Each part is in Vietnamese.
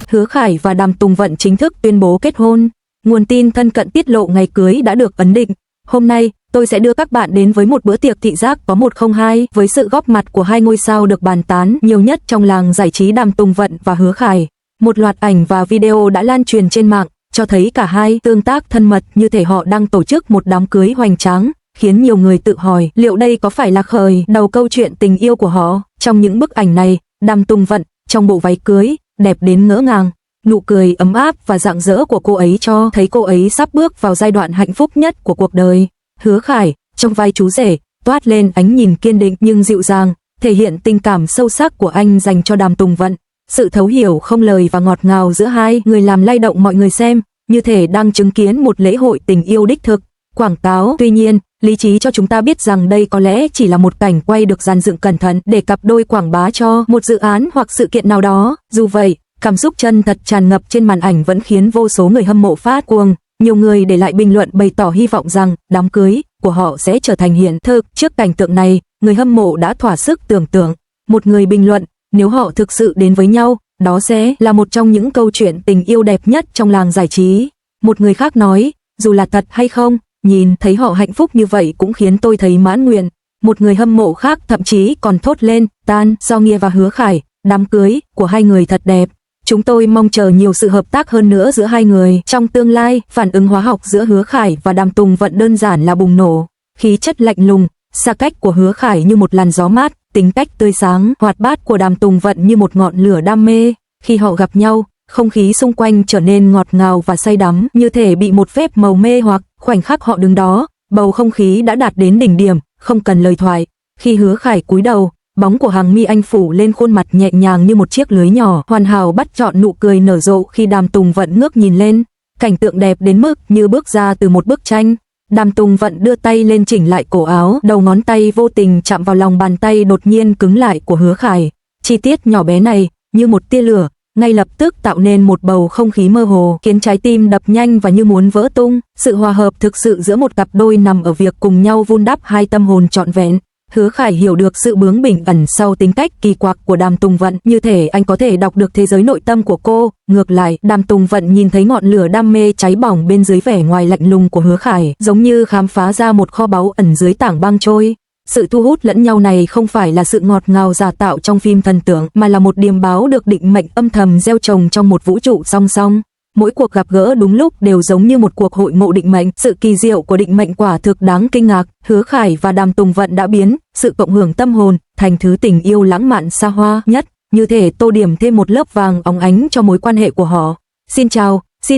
Hứa Khải và Đàm Tùng Vận chính thức tuyên bố kết hôn. Nguồn tin thân cận tiết lộ ngày cưới đã được ấn định. Hôm nay, tôi sẽ đưa các bạn đến với một bữa tiệc thị giác có 102 với sự góp mặt của hai ngôi sao được bàn tán nhiều nhất trong làng giải trí Đàm Tùng Vận và Hứa Khải. Một loạt ảnh và video đã lan truyền trên mạng, cho thấy cả hai tương tác thân mật như thể họ đang tổ chức một đám cưới hoành tráng, khiến nhiều người tự hỏi liệu đây có phải là khởi đầu câu chuyện tình yêu của họ. Trong những bức ảnh này, Đàm Tùng Vận, trong bộ váy cưới, đẹp đến ngỡ ngàng. Nụ cười ấm áp và rạng rỡ của cô ấy cho thấy cô ấy sắp bước vào giai đoạn hạnh phúc nhất của cuộc đời. Hứa Khải, trong vai chú rể, toát lên ánh nhìn kiên định nhưng dịu dàng, thể hiện tình cảm sâu sắc của anh dành cho Đàm Tùng Vận. Sự thấu hiểu không lời và ngọt ngào giữa hai người làm lay động mọi người xem, như thể đang chứng kiến một lễ hội tình yêu đích thực. Quảng cáo, tuy nhiên, lý trí cho chúng ta biết rằng đây có lẽ chỉ là một cảnh quay được dàn dựng cẩn thận để cặp đôi quảng bá cho một dự án hoặc sự kiện nào đó. Dù vậy, cảm xúc chân thật tràn ngập trên màn ảnh vẫn khiến vô số người hâm mộ phát cuồng. Nhiều người để lại bình luận bày tỏ hy vọng rằng đám cưới của họ sẽ trở thành hiện thực. Trước cảnh tượng này, người hâm mộ đã thỏa sức tưởng tượng. Một người bình luận, nếu họ thực sự đến với nhau, đó sẽ là một trong những câu chuyện tình yêu đẹp nhất trong làng giải trí. Một người khác nói, dù là thật hay không, nhìn thấy họ hạnh phúc như vậy cũng khiến tôi thấy mãn nguyện. Một người hâm mộ khác thậm chí còn thốt lên, Tan, Do Nghia và Hứa Khải, đám cưới của hai người thật đẹp. Chúng tôi mong chờ nhiều sự hợp tác hơn nữa giữa hai người. Trong tương lai, phản ứng hóa học giữa Hứa Khải và Đàm Tùng Vận đơn giản là bùng nổ. Khí chất lạnh lùng, xa cách của Hứa Khải như một làn gió mát, tính cách tươi sáng, hoạt bát của Đàm Tùng Vận như một ngọn lửa đam mê. Khi họ gặp nhau, không khí xung quanh trở nên ngọt ngào và say đắm, như thể bị một phép màu mê hoặc. Khoảnh khắc họ đứng đó, bầu không khí đã đạt đến đỉnh điểm, không cần lời thoại. Khi Hứa Khải cúi đầu, bóng của hàng mi anh phủ lên khuôn mặt nhẹ nhàng như một chiếc lưới nhỏ, hoàn hảo bắt trọn nụ cười nở rộ khi Đàm Tùng Vận ngước nhìn lên. Cảnh tượng đẹp đến mức như bước ra từ một bức tranh. Đàm Tùng Vận đưa tay lên chỉnh lại cổ áo, đầu ngón tay vô tình chạm vào lòng bàn tay đột nhiên cứng lại của Hứa Khải. Chi tiết nhỏ bé này, như một tia lửa, ngay lập tức tạo nên một bầu không khí mơ hồ, khiến trái tim đập nhanh và như muốn vỡ tung. Sự hòa hợp thực sự giữa một cặp đôi nằm ở việc cùng nhau vun đắp hai tâm hồn trọn vẹn. Hứa Khải hiểu được sự bướng bỉnh ẩn sau tính cách kỳ quặc của Đàm Tùng Vận, như thể anh có thể đọc được thế giới nội tâm của cô. Ngược lại, Đàm Tùng Vận nhìn thấy ngọn lửa đam mê cháy bỏng bên dưới vẻ ngoài lạnh lùng của Hứa Khải, giống như khám phá ra một kho báu ẩn dưới tảng băng trôi. Sự thu hút lẫn nhau này không phải là sự ngọt ngào giả tạo trong phim thần tượng, mà là một điềm báo được định mệnh âm thầm gieo trồng trong một vũ trụ song song. Mỗi cuộc gặp gỡ đúng lúc đều giống như một cuộc hội ngộ định mệnh. Sự kỳ diệu của định mệnh quả thực đáng kinh ngạc. Hứa Khải và Đàm Tùng Vận đã biến sự cộng hưởng tâm hồn thành thứ tình yêu lãng mạn xa hoa nhất, như thể tô điểm thêm một lớp vàng óng ánh cho mối quan hệ của họ. Xin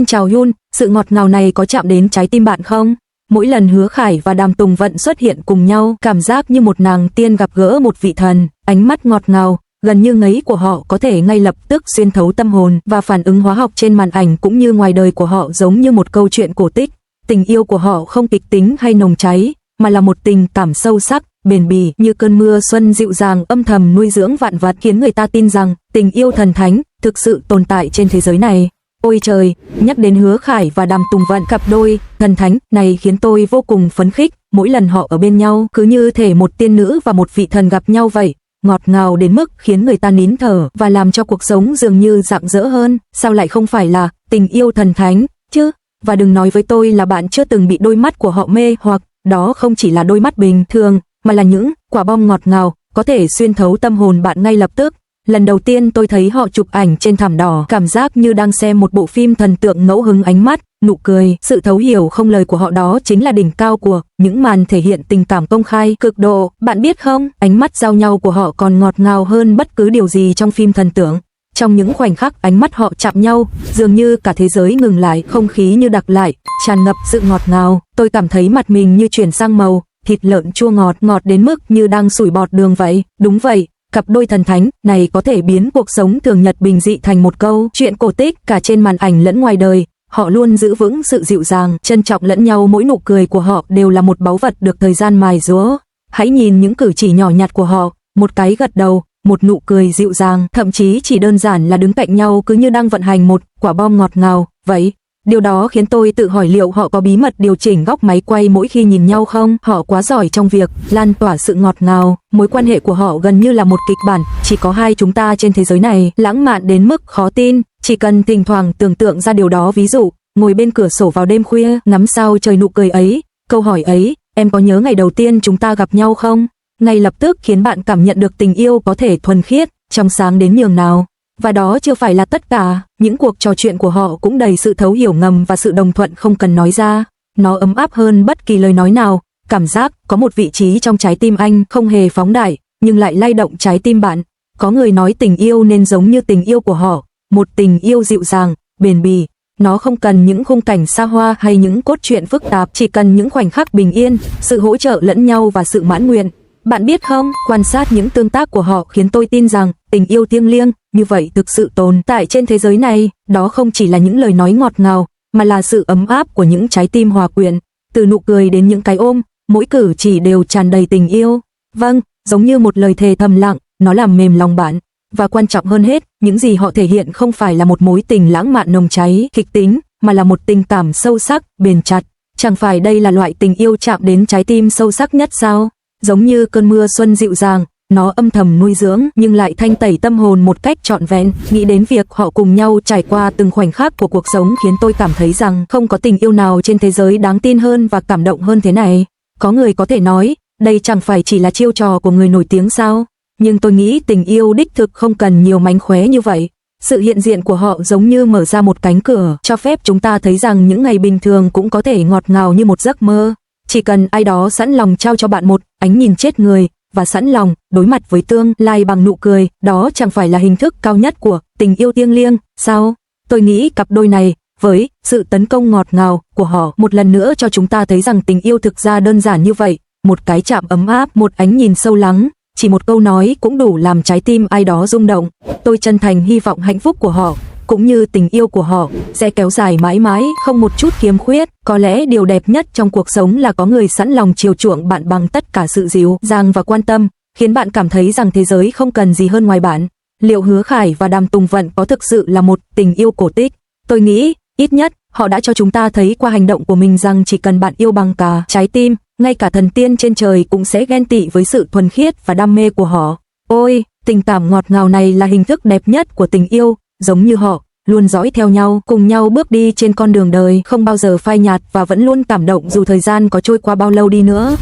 chào Yun, sự ngọt ngào này có chạm đến trái tim bạn không? Mỗi lần Hứa Khải và Đàm Tùng Vận xuất hiện cùng nhau, cảm giác như một nàng tiên gặp gỡ một vị thần. Ánh mắt ngọt ngào, gần như ngấy của họ có thể ngay lập tức xuyên thấu tâm hồn, và phản ứng hóa học trên màn ảnh cũng như ngoài đời của họ giống như một câu chuyện cổ tích. Tình yêu của họ không kịch tính hay nồng cháy, mà là một tình cảm sâu sắc, bền bỉ, như cơn mưa xuân dịu dàng âm thầm nuôi dưỡng vạn vật, khiến người ta tin rằng tình yêu thần thánh thực sự tồn tại trên thế giới này. Ôi trời, nhắc đến Hứa Khải và Đàm Tùng Vận, cặp đôi thần thánh này khiến tôi vô cùng phấn khích. Mỗi lần họ ở bên nhau, cứ như thể một tiên nữ và một vị thần gặp nhau vậy, ngọt ngào đến mức khiến người ta nín thở và làm cho cuộc sống dường như rạng rỡ hơn. Sao lại không phải là tình yêu thần thánh chứ? Và đừng nói với tôi là bạn chưa từng bị đôi mắt của họ mê hoặc. Đó không chỉ là đôi mắt bình thường, mà là những quả bom ngọt ngào, có thể xuyên thấu tâm hồn bạn ngay lập tức. Lần đầu tiên tôi thấy họ chụp ảnh trên thảm đỏ, cảm giác như đang xem một bộ phim thần tượng ngẫu hứng. Ánh mắt, nụ cười, sự thấu hiểu không lời của họ, đó chính là đỉnh cao của những màn thể hiện tình cảm công khai cực độ. Bạn biết không, ánh mắt giao nhau của họ còn ngọt ngào hơn bất cứ điều gì trong phim thần tượng. Trong những khoảnh khắc ánh mắt họ chạm nhau, dường như cả thế giới ngừng lại, không khí như đặc lại, tràn ngập sự ngọt ngào. Tôi cảm thấy mặt mình như chuyển sang màu thịt lợn chua ngọt, ngọt đến mức như đang sủi bọt đường vậy. Đúng vậy, cặp đôi thần thánh này có thể biến cuộc sống thường nhật bình dị thành một câu chuyện cổ tích. Cả trên màn ảnh lẫn ngoài đời, họ luôn giữ vững sự dịu dàng, trân trọng lẫn nhau. Mỗi nụ cười của họ đều là một báu vật được thời gian mài dũa. Hãy nhìn những cử chỉ nhỏ nhặt của họ, một cái gật đầu, một nụ cười dịu dàng, thậm chí chỉ đơn giản là đứng cạnh nhau cứ như đang vận hành một quả bom ngọt ngào vậy. Điều đó khiến tôi tự hỏi liệu họ có bí mật điều chỉnh góc máy quay mỗi khi nhìn nhau không? Họ quá giỏi trong việc lan tỏa sự ngọt ngào. Mối quan hệ của họ gần như là một kịch bản, chỉ có hai chúng ta trên thế giới này, lãng mạn đến mức khó tin. Chỉ cần thỉnh thoảng tưởng tượng ra điều đó, ví dụ, ngồi bên cửa sổ vào đêm khuya, ngắm sao trời, nụ cười ấy, câu hỏi ấy, em có nhớ ngày đầu tiên chúng ta gặp nhau không? Ngay lập tức khiến bạn cảm nhận được tình yêu có thể thuần khiết, trong sáng đến nhường nào. Và đó chưa phải là tất cả, những cuộc trò chuyện của họ cũng đầy sự thấu hiểu ngầm và sự đồng thuận không cần nói ra. Nó ấm áp hơn bất kỳ lời nói nào, cảm giác có một vị trí trong trái tim anh không hề phóng đại, nhưng lại lay động trái tim bạn. Có người nói tình yêu nên giống như tình yêu của họ, một tình yêu dịu dàng, bền bỉ. Nó không cần những khung cảnh xa hoa hay những cốt truyện phức tạp, chỉ cần những khoảnh khắc bình yên, sự hỗ trợ lẫn nhau và sự mãn nguyện. Bạn biết không, quan sát những tương tác của họ khiến tôi tin rằng tình yêu thiêng liêng như vậy thực sự tồn tại trên thế giới này. Đó không chỉ là những lời nói ngọt ngào, mà là sự ấm áp của những trái tim hòa quyện. Từ nụ cười đến những cái ôm, mỗi cử chỉ đều tràn đầy tình yêu. Vâng, giống như một lời thề thầm lặng, nó làm mềm lòng bạn. Và quan trọng hơn hết, những gì họ thể hiện không phải là một mối tình lãng mạn nồng cháy, kịch tính, mà là một tình cảm sâu sắc, bền chặt. Chẳng phải đây là loại tình yêu chạm đến trái tim sâu sắc nhất sao? Giống như cơn mưa xuân dịu dàng, nó âm thầm nuôi dưỡng nhưng lại thanh tẩy tâm hồn một cách trọn vẹn. Nghĩ đến việc họ cùng nhau trải qua từng khoảnh khắc của cuộc sống khiến tôi cảm thấy rằng không có tình yêu nào trên thế giới đáng tin hơn và cảm động hơn thế này. Có người có thể nói, đây chẳng phải chỉ là chiêu trò của người nổi tiếng sao? Nhưng tôi nghĩ tình yêu đích thực không cần nhiều mánh khóe như vậy. Sự hiện diện của họ giống như mở ra một cánh cửa, cho phép chúng ta thấy rằng những ngày bình thường cũng có thể ngọt ngào như một giấc mơ. Chỉ cần ai đó sẵn lòng trao cho bạn một ánh nhìn chết người, và sẵn lòng đối mặt với tương lai bằng nụ cười, đó chẳng phải là hình thức cao nhất của tình yêu thiêng liêng, sao? Tôi nghĩ cặp đôi này, với sự tấn công ngọt ngào của họ, một lần nữa cho chúng ta thấy rằng tình yêu thực ra đơn giản như vậy. Một cái chạm ấm áp, một ánh nhìn sâu lắng, chỉ một câu nói cũng đủ làm trái tim ai đó rung động. Tôi chân thành hy vọng hạnh phúc của họ, cũng như tình yêu của họ, sẽ kéo dài mãi mãi, không một chút khiếm khuyết. Có lẽ điều đẹp nhất trong cuộc sống là có người sẵn lòng chiều chuộng bạn bằng tất cả sự dịu dàng và quan tâm, khiến bạn cảm thấy rằng thế giới không cần gì hơn ngoài bạn. Liệu Hứa Khải và Đàm Tùng Vận có thực sự là một tình yêu cổ tích? Tôi nghĩ, ít nhất, họ đã cho chúng ta thấy qua hành động của mình rằng chỉ cần bạn yêu bằng cả trái tim, ngay cả thần tiên trên trời cũng sẽ ghen tị với sự thuần khiết và đam mê của họ. Ôi, tình cảm ngọt ngào này là hình thức đẹp nhất của tình yêu, giống như họ, luôn dõi theo nhau, cùng nhau bước đi trên con đường đời, không bao giờ phai nhạt và vẫn luôn cảm động dù thời gian có trôi qua bao lâu đi nữa.